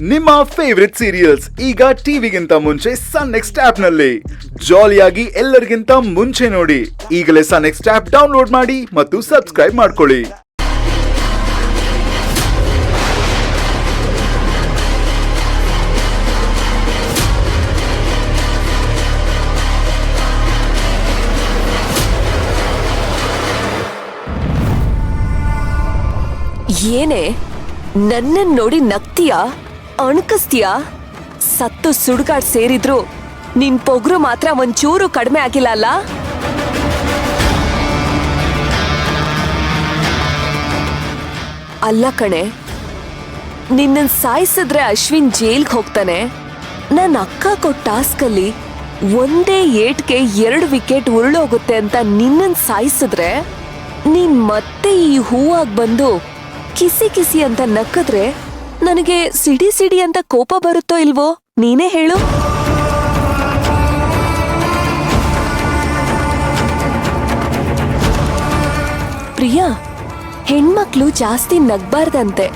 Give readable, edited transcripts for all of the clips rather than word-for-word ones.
ನಿಮ್ಮ favourite serials ಈಗ ಟಿವಿಗಿಂತ ಮುಂಚೆ ಸನ್ ನೆಕ್ಸ್ಟ್ ಆಪ್ ನಲ್ಲಿ ಜಾಲಿಯಾಗಿ ಎಲ್ಲರಿಗಿಂತ ಮುಂಚೆ ನೋಡಿ. ಈಗಲೇ ಸನ್ ನೆಕ್ಸ್ಟ್ ಆಪ್ ಡೌನ್ಲೋಡ್ ಮಾಡಿ ಮತ್ತು ಸಬ್ಸ್ಕ್ರೈಬ್ ಮಾಡ್ಕೊಳ್ಳಿ. ಏನೇ ನನ್ನನ್ನು ನೋಡಿ ನಗ್ತೀಯಾ, ಅಣಕಿಸ್ತೀಯಾ? ಸತ್ತು ಸುಡುಗಾಡ್ ಸೇರಿದ್ರು ನಿನ್ ಪೊಗ್ರು ಮಾತ್ರ ಒಂಚೂರು ಕಡಿಮೆ ಆಗಿಲ್ಲ ಅಲ್ಲ? ಅಲ್ಲ ಕಣೆ, ನಿನ್ನನ್ ಸಾಯಿಸಿದ್ರೆ ಅಶ್ವಿನ್ ಜೈಲ್ಗೆ ಹೋಗ್ತಾನೆ. ನನ್ನ ಅಕ್ಕ ಕೊಟ್ಟ ಟಾಸ್ಕಲ್ಲಿ ಒಂದೇ ಏಟ್ಗೆ 2 ವಿಕೆಟ್ ಉರುಳೋಗುತ್ತೆ ಅಂತ ನಿನ್ನನ್ ಸಾಯಿಸಿದ್ರೆ ನೀನ್ ಮತ್ತೆ ಈ ಹೂವಾಗಿ ಬಂದು ಕಿಸಿ ಕಿಸಿ ಅಂತ ನಕ್ಕಿದ್ರೆ ನನಗೆ ಸಿಡಿ ಸಿಡಿ ಅಂತ ಕೋಪ ಬರುತ್ತೋ ಇಲ್ವೋ ನೀನೇ ಹೇಳು. ಪ್ರಿಯಾ, ಹೆಣ್ಮಕ್ಳು ಜಾಸ್ತಿ ನಗ್ಬಾರ್ದಂತೆ,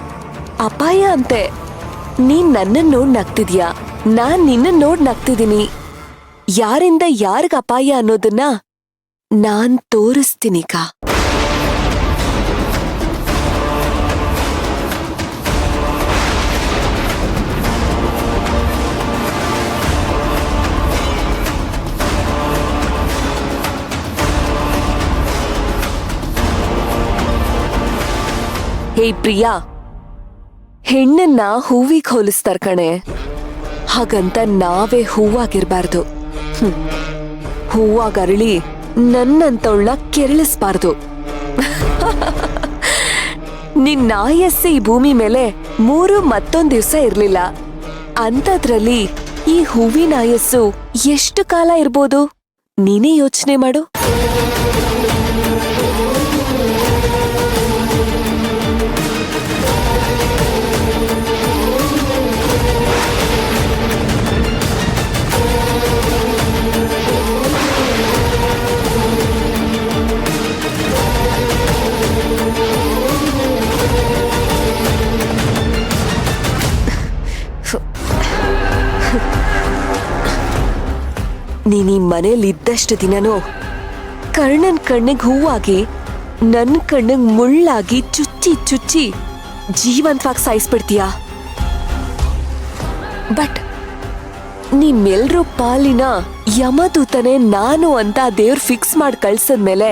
ಅಪಾಯ ಅಂತೆ. ನೀನ್ ನನ್ನನ್ ನೋಡ್ ನಗ್ತಿದ್ಯಾ, ನಾನ್ ನಿನ್ನ ನೋಡ್ ನಗ್ತಿದೀನಿ. ಯಾರಿಂದ ಯಾರಿಗ ಅಪಾಯ ಅನ್ನೋದನ್ನ ನಾನ್ ತೋರಿಸ್ತೀನಿಕ. ಹೇ ಪ್ರಿಯಾ, ಹೆಣ್ಣನ್ನ ಹೂವಿಗೆ ಹೋಲಿಸ್ತಾರ ಕಣೆ, ಹಾಗಂತ ನಾವೇ ಹೂವಾಗಿರ್ಬಾರ್ದು. ಹೂವಾಗ ಅರಳಿ ನನ್ನಂತವಳ ಕೆರಳಿಸ್ಬಾರ್ದು. ನಿನ್ನ ಆಯಸ್ಸೆ ಈ ಭೂಮಿ ಮೇಲೆ 3 ಮತ್ತೊಂದ್ ದಿವ್ಸ ಇರ್ಲಿಲ್ಲ. ಅಂಥದ್ರಲ್ಲಿ ಈ ಹೂವಿನ ಆಯಸ್ಸು ಎಷ್ಟು ಕಾಲ ಇರ್ಬೋದು ನೀನೇ ಯೋಚನೆ ಮಾಡು. ನೀನೀ ಮನೇಲಿದ್ದಷ್ಟು ದಿನನೂ ಕರ್ಣನ್ ಕಣ್ಣಿಗೆ ಹೂವಾಗಿ ನನ್ ಕಣ್ಣಿಗೆ ಮುಳ್ಳಾಗಿ ಚುಚ್ಚಿ ಚುಚ್ಚಿ ಜೀವಂತವಾಗಿ ಸಾಯಿಸ್ಬಿಡ್ತೀಯ. ಬಟ್ ನಿಮ್ಮೆಲ್ರೂ ಪಾಲಿನ ಯಮದೂತನೇ ನಾನು ಅಂತ ದೇವ್ರು ಫಿಕ್ಸ್ ಮಾಡಿ ಕಳ್ಸದ್ಮೇಲೆ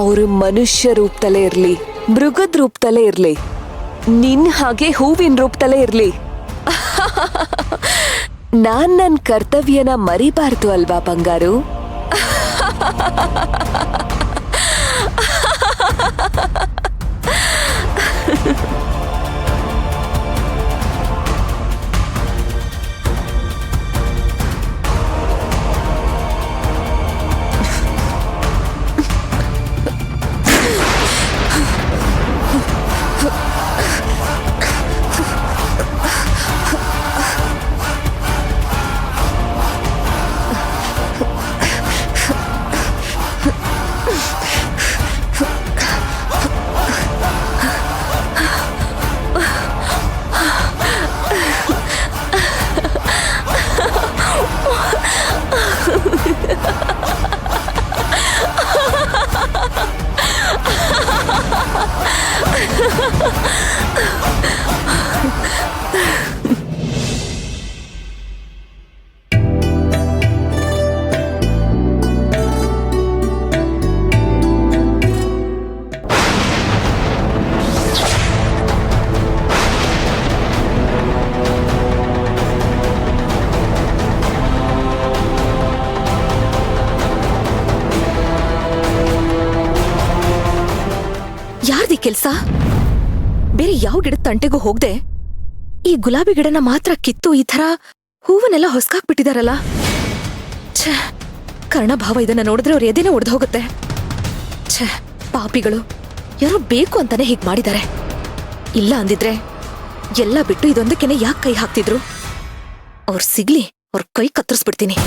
ಅವರು ಮನುಷ್ಯ ರೂಪದಲ್ಲೇ ಇರ್ಲಿ, ಮೃಗದ ರೂಪದಲ್ಲೇ ಇರ್ಲಿ, ನಿನ್ ಹಾಗೆ ಹೂವಿನ ರೂಪದಲ್ಲೇ ಇರ್ಲಿ, ನಾನ್ ನನ್ ಕರ್ತವ್ಯನ ಮರಿಬಾರ್ದು ಅಲ್ವಾ ಬಂಗಾರು? ಯಾರ್ದಿ ಕೆಲ್ಸ? ಬೇರೆ ಯಾವ ಗಿಡದ ತಂಟೆಗೂ ಹೋಗ್ದೆ ಈ ಗುಲಾಬಿ ಗಿಡನ ಮಾತ್ರ ಕಿತ್ತು ಈ ಥರ ಹೂವನ್ನೆಲ್ಲ ಹೊಸ್ಕಾಕ್ಬಿಟ್ಟಿದಾರಲ್ಲ. ಛೇ, ಕರ್ಣಭಾವ ಇದನ್ನ ನೋಡಿದ್ರೆ ಅವ್ರ ಎದೆನೇ ಒಡೆದು ಹೋಗುತ್ತೆ. ಛೇ, ಪಾಪಿಗಳು, ಯಾರೋ ಬೇಕು ಅಂತಾನೆ ಹೀಗ್ ಮಾಡಿದ್ದಾರೆ. ಇಲ್ಲ ಅಂದಿದ್ರೆ ಎಲ್ಲ ಬಿಟ್ಟು ಇದೊಂದಕ್ಕೇನೆ ಯಾಕೆ ಕೈ ಹಾಕ್ತಿದ್ರು? ಅವ್ರು ಸಿಗ್ಲಿ, ಅವ್ರ ಕೈ ಕತ್ತರಿಸ್ಬಿಡ್ತೀನಿ.